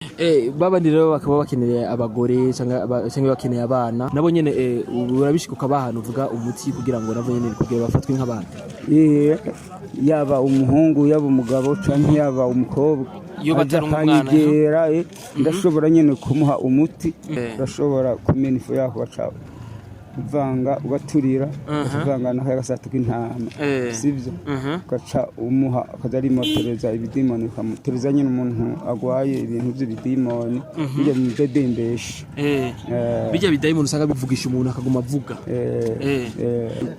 babandi rero bakaba bakeneye abagore cyangwa bakeneye abana nabo nyene urabishikuka bahana uvuga umuti kugira ngo nabo nyene kugira bafatwe nk'abana yaba umuhungu yaba umugabo cyangwa yaba umukobwa iyo batari umwana ndashobora nyene kumuha umuti ndashobora kumena ifu yaho bacaho uvanga ugaturira uvanga naho yagasatu k'intama sivyo gaca umuha akazari motereza ibidimoni kamutereza nyine umuntu agwaye ibintu by'ibidimoni bijya mu dedembeshe bijya bidayimoni usanga bivugisha umuntu akaguma avuga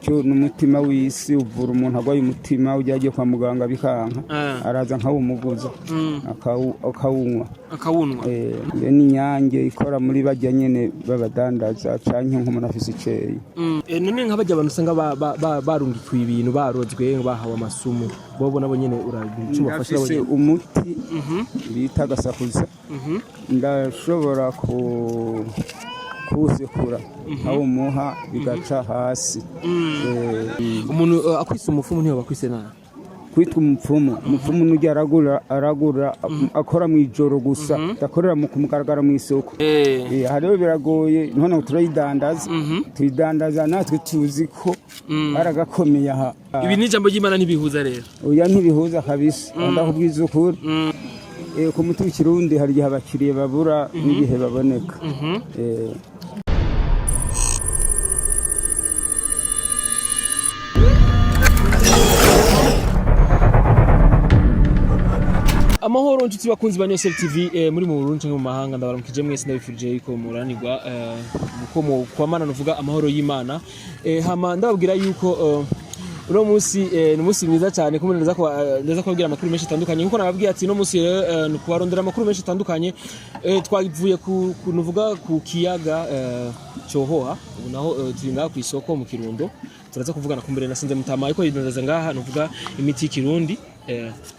cyo n'umutima w'isi uvura umuntu agwaye umutima ujyagiye kwa muganga bikanka araza nkawumuguza akawunwa n'inyange ikora muri bajya nyene babadandaza canke nk'umuntu afise none nk'abajya abantu usanga barungikiwe ibintu barozwe bahawe amasumu bobo nabo nyene urabicuma fasha umuti bita gasakuza ndashobora kuwusekura aho muha bigaca hasi umuntu akwise umufumu ntiyo bakwise nabi kwitwa umupfumu n'ujya aragura akora mu ijoro gusa dakorera mu kumugaragara mu isoko hariho biragoye none tuyidandaza natwe tuzi ko aragakomeye aha ibi ni ijambo ry'Imana ntibihuza rero oya ntibihuza kabisa ndakubwiza ukuri ku muti w'ikirundi hari igihe abakiriye babura n'igihe baboneka amahoro nshuti bakunzi ba Nyosel TV muri mu Burundi cyangwa mu mahanga ndabaramukije mwese ndabifurije yuko muranirwa uko kwamana nuvuga amahoro y'Imana hama ndababwira yuko uno munsi ni munsi mwiza cyane ko ndaza kubabwira amakuru menshi atandukanye nkuko nababwiye ati no munsi ni kubarondera amakuru menshi atandukanye twavuye kunuvuga ku kiyaga cyohoha ubu naho turi ngaha ku isoko mu Kirundo turaza kuvugana kumbere nasinze mutama ariko yindaza ngaha nuvuga imiti y'Ikirundi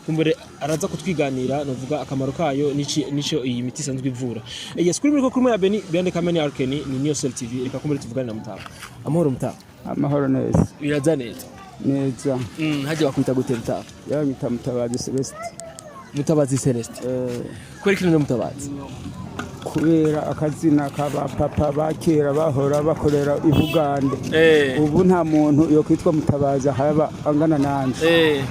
kumbere araza kutwiganira nuvuga akamaro kayo nico iyi miti sanzwe ivura yes kuri muri ko kuri ya Beni Biande Kameni Arkeni ni Nyosel TV reka kumbere tuvugana na mutama amahoro mutama amahoro neza biraza neza haje bakwita gute mutama yabita Mutabazi Celeste kwerekana Mutabazi kubera akazina kaba papa bakera bahora bakorera ibugande ubu nta muntu yo kwitwa Mutabazi haba angana nanje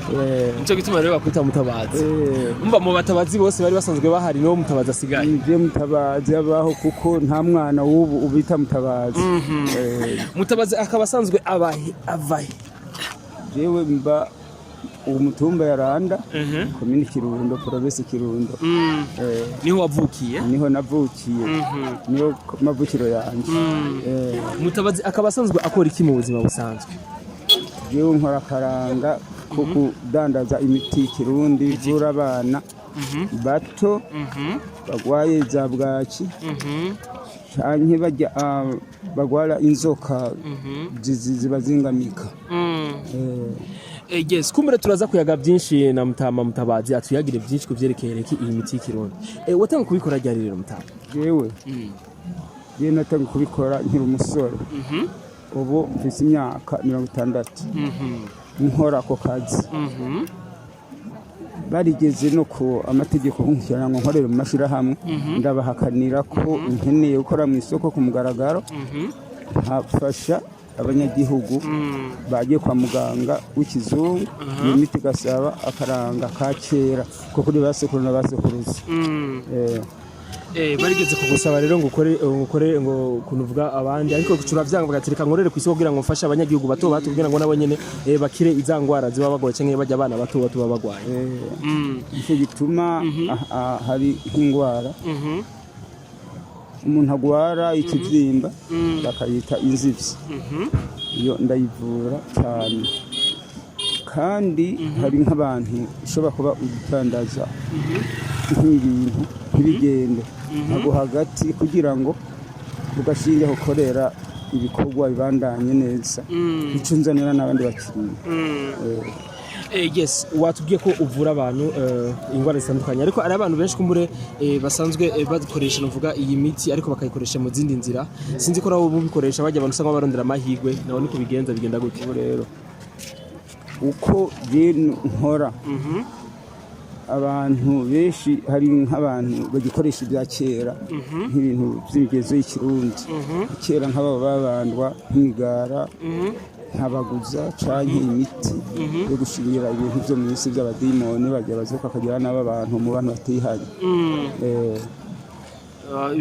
nico gituma rero bakwita Mutabazi umba mu batabazi bose bari basanzwe bahari no Mutabazi asigaye nje Mutabazi abaho kuko nta mwana w'ubu ubita Mutabazi Mutabazi akaba asanzwe avahe jewe mba umutumba yaranda komini Kirundo province Kirundo niho wavukiye niho navukiye niho mavukiro yanje Mutabazi akaba asanzwe akora iki mu buzima busanzwe jewe nkora karanga ko kudandaza imiti Kirundi ivura abana bato bagwaye za bwaki canke bajya bagwara inzoka zibazingamika yes kumbere turaza kuyaga byinshi na Mutabazi atuyagire byinshi kuvyerekeye iyi miti y'Ikirundi watanga kubikora ryari rero Mutama jewe natanga kubikora nkiri umusore ubu mfise imyaka 60 nkora ako kazi barigeze no ko amategeko nk'ikirana ngo nkorere mu mashirahamwe ndabahakanira ko nkeneye gukora mu isoko ku mugaragaro hafasha abanyagihugu bagiye kwa muganga w'ikizungu iyo miti gasaba akaranga ka kera ko kuri basekuru na basekuruza barigeze kugusaba rero ngo ukore ngo kunuvuga abandi ariko turavyanga bagatereka nkorere ku isoko kugira ngo mfashe abanyagihugu bato kugira ngo nabo nyene bakire izangwara ziba bagoye canke bajya abana bato baba bagwaye icyo gituma hari ingwara umuntu agwara ikibyimba bakayita inzivyi iyo ndayivura cyane kandi hari nk'abantu ishobora kuba ugitandaza nk'ibintu ntibigende ntabwo hagati kugira ngo ugashinge gukorera ibikorwa bibandanye neza bicunzanira n'abandi bakiriya yes watubwiye ko uvura abantu ingwara zitandukanye ariko ari abantu benshi kumbure basanzwe bakoresha nuvuga iyi miti ariko bakayikoresha mu zindi nzira sinzi ko nabo bubikoresha bajya abantu usanga barondera amahigwe nabo niko bigenza bigenda gutyo rero uko nkora abantu benshi hari nk'abantu bagikoresha ibya kera nk'ibintu by'imigenzo y'ikirundi kera nk'aba babandwa nk'imigara nkabaguza canke imiti yo gushingira ibintu byo mu isi by'abadayimoni bagiye bazuka akagira n'aba bantu mu bantu batihanye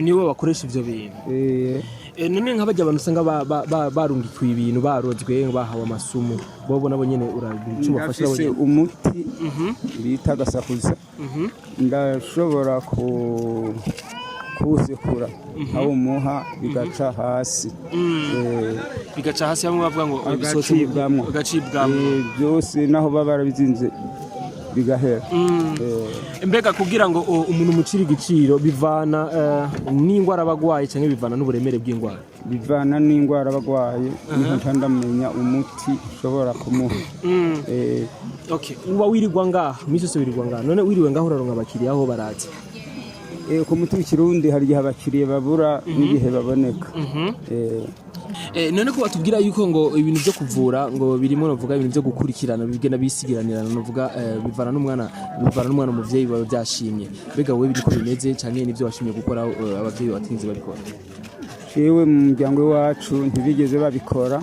niwe bakoresha ivyo bintu none nk'abajya abantu usanga barungikiwe ibintu barozwe bahawe amasumu bobo nabo nyene urabicu bafasha bafise umuti bita gasakuza ndashobora kuwusekura aho muha bigaca hasi bamwe bavuga ngo agacibwamwo byose naho baba barabizinze bigahera mbega kugira ngo umuntu mucira igiciro bivana n'ingwara abagwaye cyangwa bivana n'uburemere bw'ingwara bivana n'ingwara abagwaye niho ndamenya umuti ushobora kumuha okay uba wirirwa ngaha misi yose wirirwa ngaha none wiriwe ngaho uraronka abakiriya aho barazi ku muti w'ikirundi hari igihe abakiriya babura n'igihe baboneka none ko batubwira yuko ngo ibintu byo kuvura ngo birimo novuga ibintu byo gukurikirana bigenda bisigiranirana novuga bivana n'umwana umuvyeyi baba byashimye bega wowe biriko bimeze cyane n'ibyo washimye gukora abavyeyi batinze babikora yewe mu muryango wacu ntibigeze babikora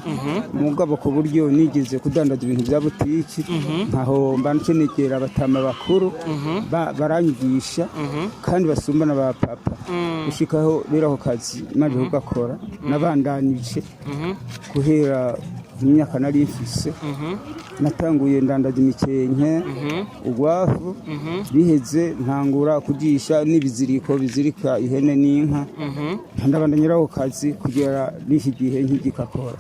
mugabo ku buryo nigeze kudandaza ibintu bya butiki nkaho mbancenegera abatama bakuru baranyigisha kandi basumbana ba papa ushikaho rero ako kazi maze kugakora nabandanije guhera imyaka nari mfise natanguye ndandaza imikenke ugwafu biheze ntangura kugisha n'ibiziriko bizirika ihene n'inka ndabandanyiraho kazi kugera n'iki gihe nk'igikakora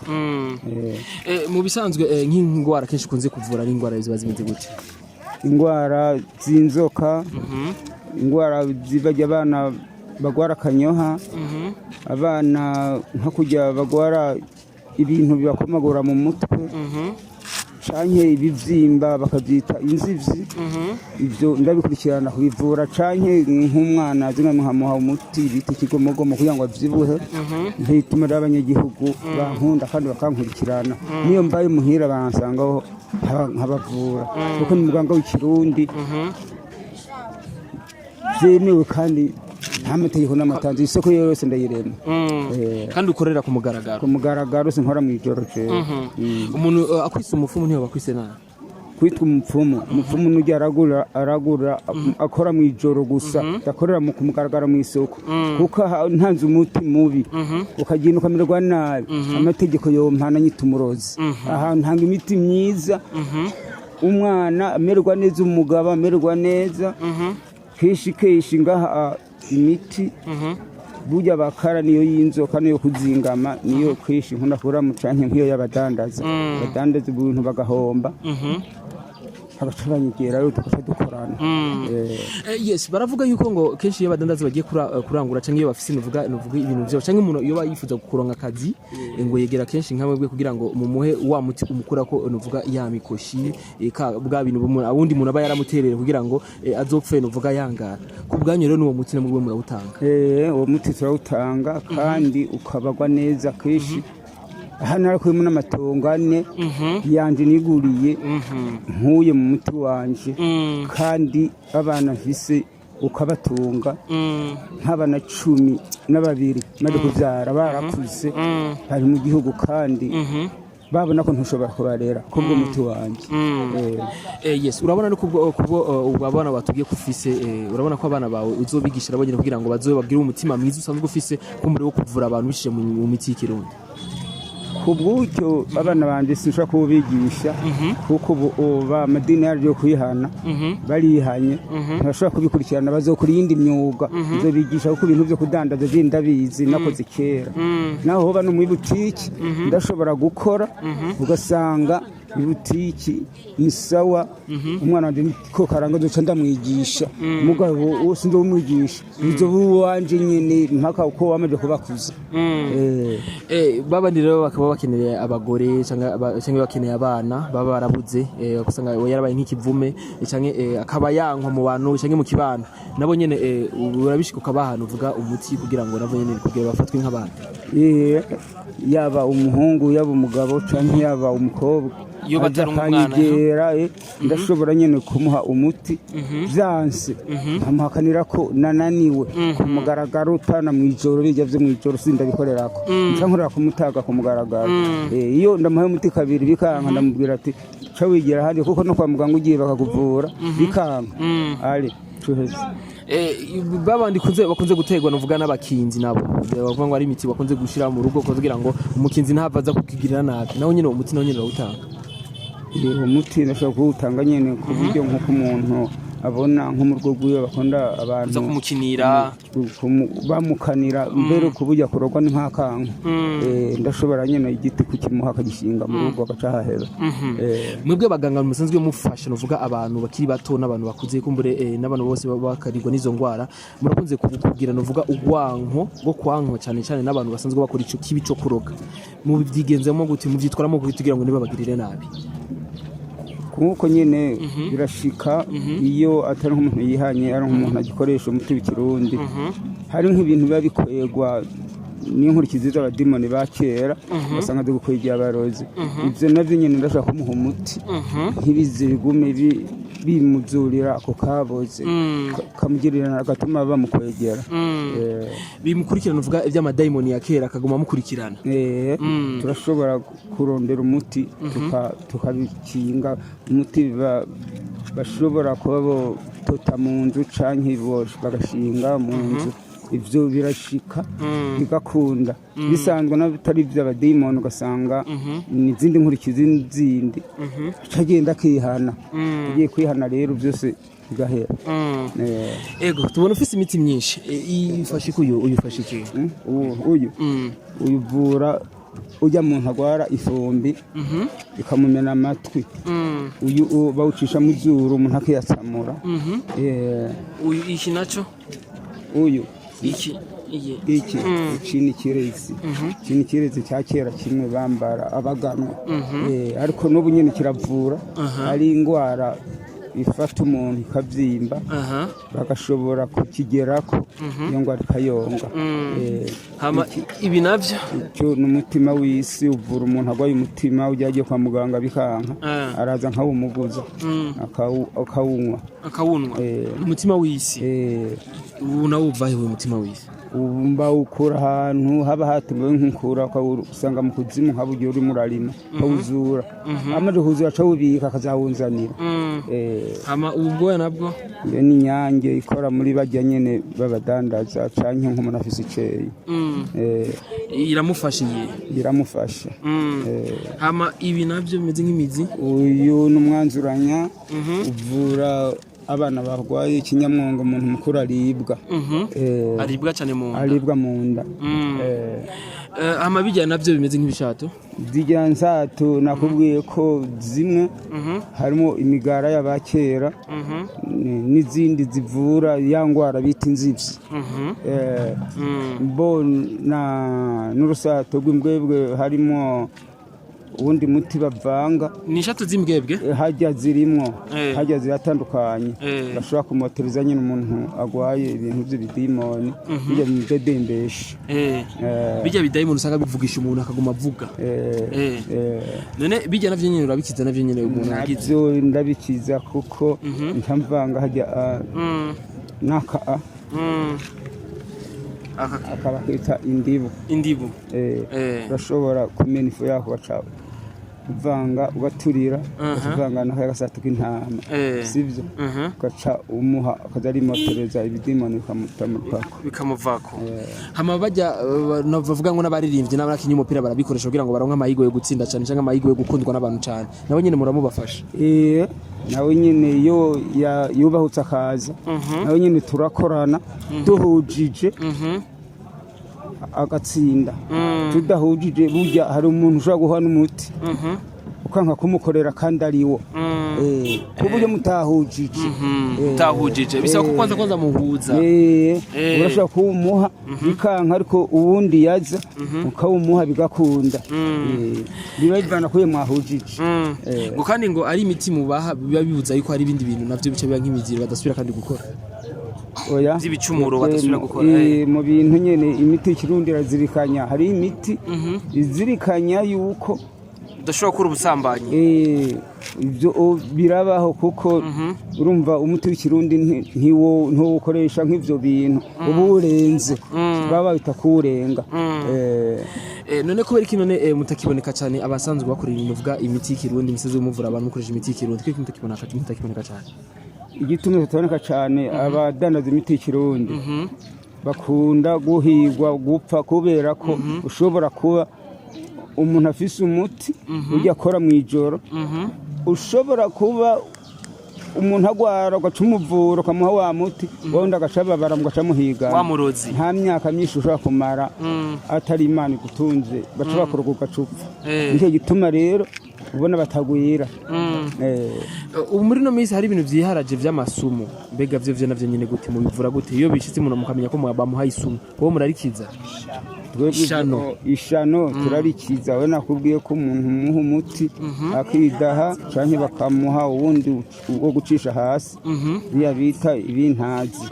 mu bisanzwe nk'ingwara kenshi kunze kuvura n'ingwara ziba zimeze gute ingwara z'inzoka ingwara zibajya abana bagwara kanyoha abana nko kujya bagwara ibintu bibakomagura mu mutwe canke ibivyimba bakavyita inzivyi ivyo ndabikurikirana kubivura canke nk'umwana zinga muhamuha umuti bita ikigomogomo kugira ngo avyibuhe ntituma abanyagihugu bankunda kandi bakankurikirana niyo mbaye muhira bansangaho nkabavura kuko ni muganga w'ikirundi vyemewe kandi nta mategeko n'amatanzu isoko yose ndayirema kandi ukorera ku mugaragaro sinkora mu ijoro jewe umuntu akwise umufumu niyo bakwise nabi kwitwa umupfumu n'ujya aragura akora mu ijoro gusa dakorera ku mugaragaro mu isoko kuko ntanze umuti mubi ukagenda ukamererwa nabi amategeko yompana nyita umurozi ahantu ntanga imiti myiza umwana amererwa neza umugabo amererwa neza keshi ngaha imiti burya bakara niyo y'inzoka niyo kuzingama niyo kwishi nkunda kura mu canke nk'iyo y'abadandaza badandaza ibintu bagahomba abacuranyigera rero tukaca dukorana yes baravuga yuko ngo kenshi iyo badandaza bagiye kurangura canke iyo bafise nuvuga ibintu byo canke umuntu iyo yifuza gukuronka akazi ngo yegera kenshi nkamwe kugira ngo mumuhe wa muti umukura ko nuvuga ya mikoshi bwa bintu abundi muntu aba yaramuterere kugira ngo azopfe nuvuga yangara ku bwanyu rero n'uwo muti namwe murawutanga uwo muti turawutanga kandi ukabagwa neza kenshi hano harakuyemo n'amatongo ane yanje niguriye nkuye mu muti wanje kandi abana mfise ukabatunga nk'abana 12 maze kuvyara barakuze bari mu gihugu kandi babona ko ntushobora kubarera kubwo muti wanje yes urabona no kubwo abana batugiye kufise urabona ko abana bawe uzobigishira bagire kugira ngo bazobe bagire umutima mwiza usanzwe ufise kumure wo kuvura abantu bishije mu miti y'ikirundi kubw'icyo abana banje sinshobora kubigisha kuko amadini yaje kuyihana barihanye ntashobora kubikurikirana bazokora iyindi myuga izo bigisha kuko ibintu byo kudandaza ndabizi nakoze kera naho hoba no mu butiki ndashobora gukora ugasanga ibutiki ni sawa umwana wanje ko karanga duca ndamwigisha mugabo wose ndo umwigisha izo buwanje nyene mpaka uko wamaje kubakuza baba rero bakaba bakeneye abagore cyangwa bakeneye abana baba barabuze kusanga yarabaye nk'ikivume cyangwa akaba yankwa mu bantu cyangwa mu kibano nabo nyene urabishika bahana uvuga umuti kugira ngo nabo nyene kugira bafatwe nk'abana yaba umuhungu yaba umugabo cyangwa yaba umukobwa iyo batari umwana ndashobora nyene kumuha umuti vyanse nkamuhakanira ko nananiwe kumugaragaro utana mwijoro bijya vyo mwijoro sindabikorerako nkankorera kumutaga kumugaragaro iyo ndamuhaye umuti kabiri bikanka ndamubwira ati ca wigira handi kuko no kwa muganga ugiye bakakuvura bikanka ari tuheze babandi bakunze gutegwa novuga n'abakinzi nabo bavuga ngo ari imiti bakunze gushira mu rugo kugira ngo umukinzi ntavaza kukigirira nabi naho nyene umuti naho nyene rawutanga umuti ndashaka kuwutanga nyene ku buryo nk'uko umuntu abona nko mu rwo rwiwe bakunda abantu za kumukinira bamukanira mbere kubujya kurogwa n'inkakanka ndashobora nyene igiti kukimuha akagishinga mu rugo agaca hahera mwebwe baganga musanzwe mufasha novuga abantu bakiri bato n'abantu bakuze kumbure n'abantu bose bakarirwa n'izo ngwara murakunze kugira novuga ugwanko bwo kwanko cyane cyane n'abantu basanzwe bakora ico kibi cyo kuroga mu byigenzemo gute mu vyitwaramo kugira ngo ntibabagirire nabi kuko nyene birashika iyo atari nk'umuntu yihanye ari nk'umuntu agikoresha umuti w'ikirundi hari nk'ibintu biba bikwegwa n'inkurikizi z'abadimoni ba kera basanga dukwegera abarozi ivyo navyo nyene ndashaka kumuha umuti ntibize bigume bimuzurira ako kaboze kamugirira agatuma bamukwegera bimukurikirana uvuga iby'amadayimoni ya kera akaguma mukurikirana turashobora kurondera umuti tukabikinga umuti bashobora kuba botota mu nzu canke bagashinga mu nzu ivyo birashika bigakunda bisanzwe n'abitari ivy'abadayimoni ugasanga n'izindi nkurikizi zindi cagenda kihana ugiye kwihana rero byose bigahera ego tubona ufise imiti myinshi ifashe kuyo uyufashe iki uyu uyuvura ujya muntu agwara ifumbi ikamumena amatwi uyu bawucisha mu zuru umuntu akiyatsamura iki naco uyu iki ni kirezi cya kera kimwe bambara abaganwa ariko n'ubu nyine kiravura ari indwara ifata umuntu ikabyimba bagashobora kukigerako iyo ndwara ikayonga ibi navyo icyo ni umutima w'isi uvura umuntu arwaye umutima ujyagiye kwa muganga bikanka araza nkawumuguza akawunywa umutima w'isi ubu nawo uvahe uwo mutima w'isi mba ukura ahantu haba hatumiwe nk'ukura usanga mu kuzimu haba ugiye urimo urarima ukawuzura amaze kuzura acawubika akazawunzanira ubwoya nabwo iyo ni inyange ikora muri bajya nyene babadandaza canke nk'umuntu afise iceyi iramufasha ibi navyo bimeze nk'imizi uyu ni umwanzuranya uvura abana barwaye ikinyamwongo umuntu mukuru aribwa aribwa cyane mu nda aribwa mu nda bijyana nabyo bimeze nk'ibishato zijya nsato nakubwiye ko zimwe harimo imigara y'abakera n'izindi zivura ya ndwara bita inzivyi n'urusato rw'imbwebwe harimo ubundi muti bavanga ni ishato z'imbwebwe hajya zirimwo hajya ziratandukanye bashobora kumotereza nyine umuntu agwaye ibintu by'ibidimoni bijya mu bidendesha bijya bidayimoni usanga bivugisha umuntu akaguma avuga none bijya navyo nyine urabikiza navyo nyine umuntu agize navyo ndabikiza kuko ntamvanga hajya naka akaba kwita indibu urashobora kumena ifu yako baca uvanga ugaturira uvanga n'akaya gasatu k'intama sivyo ugaca umuha akaza arimotereza ibidimoni bikamuvako hama bajya bavuga ngo n'abaririmbyi n'abakinyi umupira barabikoresha kugira ngo baronke amahigo yo gutsinda cyane cyangwa amahigo yo gukundwa n'abantu cyane nabo nyine muramubafasha nawe nyine iyo yubahutse akaza nawe nyine turakorana duhujije agatsinda tudahujije burya hari umuntu ushobora guha n'umuti ukanka kumukorera kandi ariwo kuburyo mutahujije bisaba ko kwanza muhuza urashobora kuwumuha bikanka ariko uwundi yaza ukawumuha bigakunda biba bivana kuye mwahujije ngo kandi ngo ari imiti mubaha biba bibuza yuko hari ibindi bintu navyo bice biba nk'imiziro badasubira kandi gukora oya z'ibicumuro badasubira gukora mu bintu nyene imiti ikirundi irazirikanya hari imiti izirikanya yuko udashobora gukora ubusambanyi ibyo birabaho kuko urumva umuti w'ikirundi ntiwukoresha nk'ibyo bintu uba urenze baba bita kuwurenga none kubera iki none mutakiboneka cyane abasanzwe bakorera ibintu vuga imiti y'ikirundi imisozi y'umuvura abantu mukoresha imiti y'ikirundi kuko mutakiboneka cyane igituma tutaboneka cyane abadandaza imiti y'ikirundi bakunda guhigwa gupfa kubera ko ushobora kuba umuntu afise umuti ujya akora mu ijoro ushobora kuba umuntu agwara ugaca umuvura ukamuha wa muti wundi agacababara mugaca muhiga wamurozi nta myaka myinshi ushobora kumara atari Imana igutunze baca bakoroga ugacupfa nicyo gituma rero ubona batagwira ubu muri no minsi hari ibintu vyiharaje vy'amasumu mbega vyo navyo nyene gute mu bivura gute iyo bishitse umuntu mukamenya ko bamuha isumu wowe murarikiza ishano turarikiza we nakubwiye ko umuntu umuha umuti akidaha canke bakamuha uwundi wo gucisha hasi biya bita ibintazi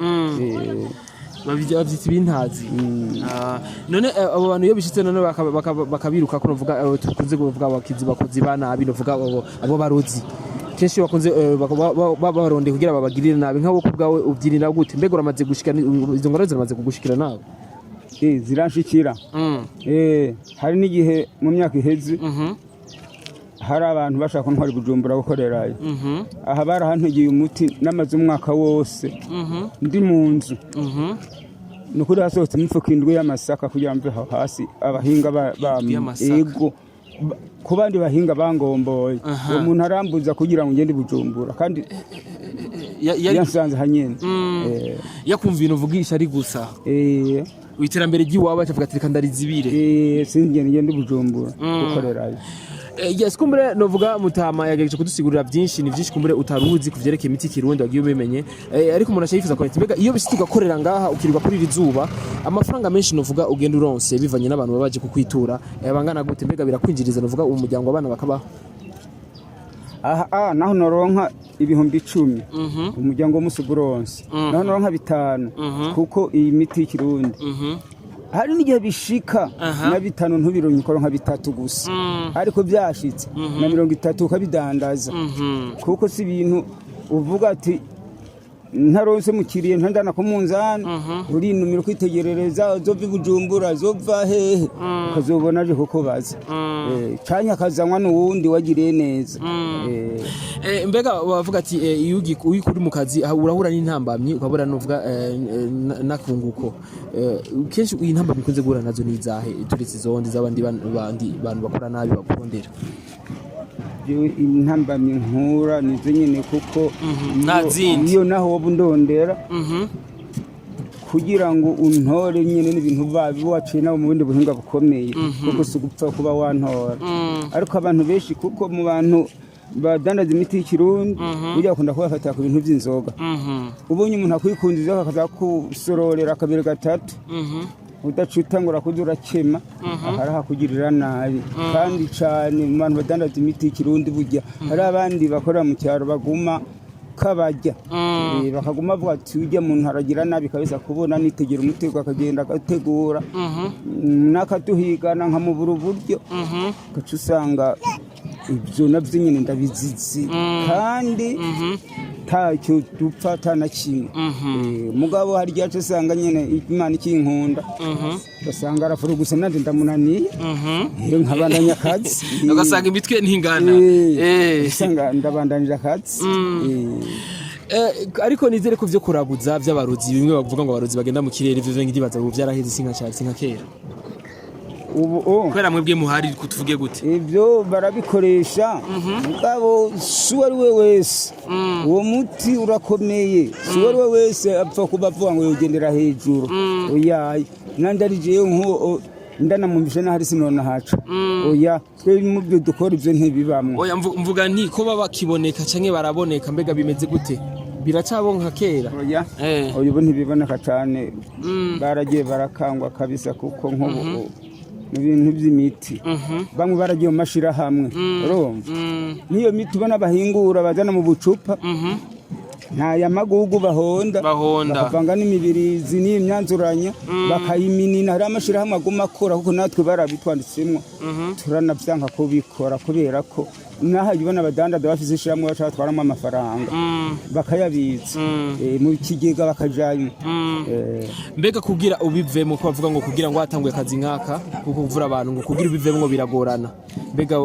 bavyita ibintazi none abo bantu iyo bishitse none bakabiruka ko novuga tukunze kuvuga abakizi bakozi banabi novuga abo barozi kenshi bakunze baronde kugira babagirire nabi nk'abo kubwawe ubyirina gute mbega uramaze gushikira izo ngoro ziramaze kugushikira nawe ziranshikira hari n'igihe mu myaka iheze hari abantu bashaka ntwari Bujumbura gukorerayo aha barahantegeye umuti namaze umwaka wose ndi mu nzu nukuri hasohotse imifuko 7 y'amasaka kugira mve hasi abahinga ego ku bandi bahinga bangomboye umuntu arambuza kugira ngo ngende Bujumbura kandi yansanze hanyene yakumva ibintu uvugisha ari gusa witerambere ry'iwabo acavuga ati reka ndarizibire ngende Bujumbura gukorerayo yes kumbure novuga mutama yagejeje kudusigurira byinshi ni byinshi kumbure utaruzi kuvyerekeye imiti kirundi wagiye ubimenye ariko umuntu ashayifuza ko mbega iyo bishitse ugakorera ngaha ukirirwa kuri iri zuba amafaranga menshi novuga ugenda uronse bivanye n'abantu babaje kukwitura bangana gute mbega birakwinjiriza novuga umuryango w'abana bakabaho naho noronka ibihumbi 10 umuryango w'umusuburonse naho noronka 5 kuko iyi miti y'ikirundi hari n'igihe bishika na 5 ntubironye ukora nka 3 gusa ariko byashitse na 30 ukabidandaza kuko si ibintu uvuga ati ntaronse mukiriye ntandana ko munzana uri numiro kwitegerereza zova Bujumbura zova hehe ukazobona aje kuko baza canya kazanwa n'uwundi wagiriye neza mbega bavuga ati iyo kuri mu kazi urahura n'intambamyi ukabura novuga nakunguko kenshi intambamyi kunze guhura nazo nizahe turetse zondi z'abandi bantu bakora nabi bakurondera intambamyi nkura nizo nyene kuko iyo naho wobu ndondera kugira ngo untore nyene n'ibintu babi waciye nawo mu bindi buhinga bukomeye kuko sigupfa kuba wantora ariko abantu benshi kuko mu bantu badandaza imiti y'ikirundi burya bakunda kubafatira ku bintu by'inzoga ubonye umuntu akwikundiza akaza kusororera akabiri gatatu udacuta ngo rakudura kema aharaha kugirira nabi kandi cyane mu bantu badandaza imiti y'ikirundi burya hari abandi bakora mu cyaro baguma kabajya bakaguma avuga ati ujya muntu aragira nabi kabisa kubona nitegera umutego akagenda agategura nakatuhigana nkamubura uburyo gaca usanga ibyo navyo nyine ndabizizi kandi ntacyo dupfa tanakimwe mugabo hari gihe usanga nyine Imana ikinkunda basanga arafuru gusa nandi ndamunaniye nkabandanya akazi ugasanga imitwe ntingana usanga ndabandanira akazi ariko nizere ko vyo kuraguza vy'abarozi bimwe bavuga ngo abarozi bagenda mu kirere ivyo ngidibaza ubu vyaraheze sinka kera ubu kwera mwebwe muhari kutuvuge gute ibyo barabikoresha mugabo suwa ari we wese uwo muti urakomeye suwa ari we wese apfa kuba avuga ngo yogendera hejuru oyaye nandarije nko ndanamumvishe n'ahari sinona haca oya twe mu byo dukora ibyo ntibibamwe oya mvuga nti ko baba kiboneka canke baraboneka mbega bimeze gute biracabonka kera oya ubu ntibiboneka cyane baragiye barakangwa kabisa kuko nko ibintu by'imiti bamwe baragiye mu mashira hamwe urumva niyo miti ubona bahingura bazana mu bucupa nta yamagugu bahonda bakavanga n'imibirizi n'imyanzuranya bakayiminina hari amashirahamwe aguma akora kuko natwe barabitwanditsemwo turanavyanka kubikora kubera ko naho ibona abadandaza bafise ishiramwe bacatwaramo amafaranga bakayabitsa mu kigega bakajayo mbega kugira ubivemo ko bavuga ngo kugira ngo watanguye akazi nkaka kuko kuvura abantu ngo kugira ubivemo ngo biragorana mbega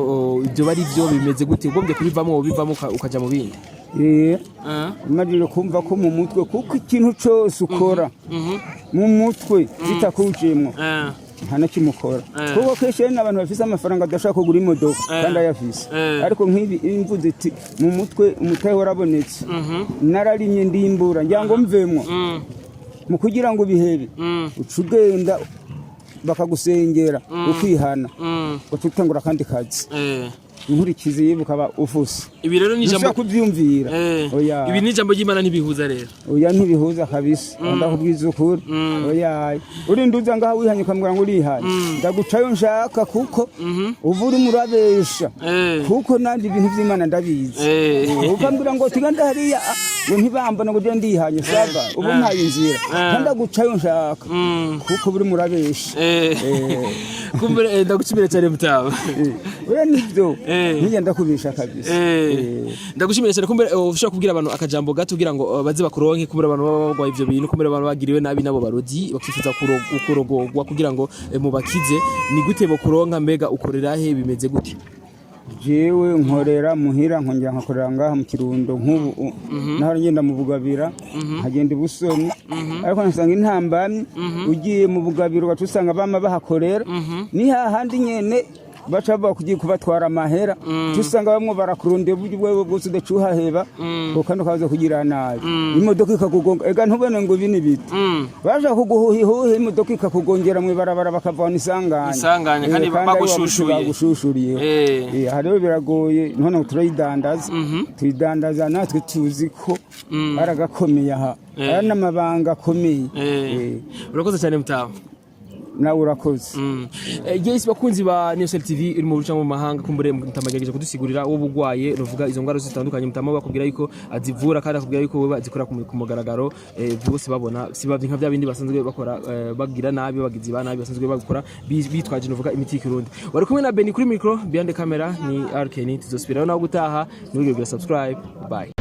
ibyo bari byo bimeze gute ugombye kubivamo ukaja mu bindi imajije kumva ko mu mutwe kuko ikintu cyose ukora mu mutwe bitakujemwo hana kimukora kuko keshe n'abantu bafise amafaranga adashaka kugura imodoka kandi ayafise ariko nk'ibi imvuze iti mu mutwe umutahe warabonetse nararimye ndimbura ngira ngo mvemwo mu kugira ngo bihebe ucugenda bakagusengera ukihana ututangura kandi kazi inkurikizi yibukaba ufuse ibi rero ni jambo kubyumvira oya ibi ni jambo y'Imana ntibihuza rero oya ntibihuza kabisa ndakubwiza ukuri oya uri nduza ngaha wihanye kamubwira ngo urihanye ndagucayo nshaka kuko ubu uri murabesha kuko nandi ibintu by'Imana ndabizi ukambwira ngo tiganda hariya ngo ntibambana ngo ndihanye saba ubu ntaye inzira ndagucayo nshaka kuko uri murabesha kumbe ndagucimira cyane mutaba oya nibyo nigenda kubisha kabisa ndagushimira cyane kumbe ushaka kubwira abantu akajambo gato kugira ngo baze bakuronke kumbe abantu bagwa ivyo bintu kumbe abantu bagiriwe nabi nabo barozi bakifuza kurogogwa kugira ngo mubakize ni gute bo kuronka mbega ukorera he bimeze gute jewe nkorera muhira nkongera nkakorera ngaha mu Kirundo nk'ubu naho ngenda mu Bugabira hagenda Busoni ariko nasanga intambamye ugiye mu Bugabiro batusanga bama bahakorera ni hahandi nyene baca bakugiye kubatwara amahera tusanga bamwe barakurunde buryo bwo bwose udacuhaheba kandi ukaza kugira nabi imodoka ikakugonga ega ntubone ngo bini biti baje kuguhuhihuhe imodoka ikakugongera mu barabara bakavana isanganya kandi bagushushuriye hariho biragoye none tuyidandaza natwe tuzi ko aragakomeye aha ari n'amabanga akomeye urakoze cyane mutaba nawe urakoze yes bakunzi ba Newsel TV iri mu ruca mu mahanga kumbure mutamagejeje kudusigurira wo bugwaye ruvuga izo ngwara zitandukanye mutama bakubwira yuko azivura kandi akubwira yuko we bazikora ku mugaragaro bose babona sibavye nka bya bindi basanzwe bakora bagira nabi bagizi ba nabi basanzwe bakora bitwaje nuvuga imiti y'Ikirundi wari kumwe na Beni kuri micro behind the camera ni RK ni tuzospira naho gutaha nubwo subscribe bye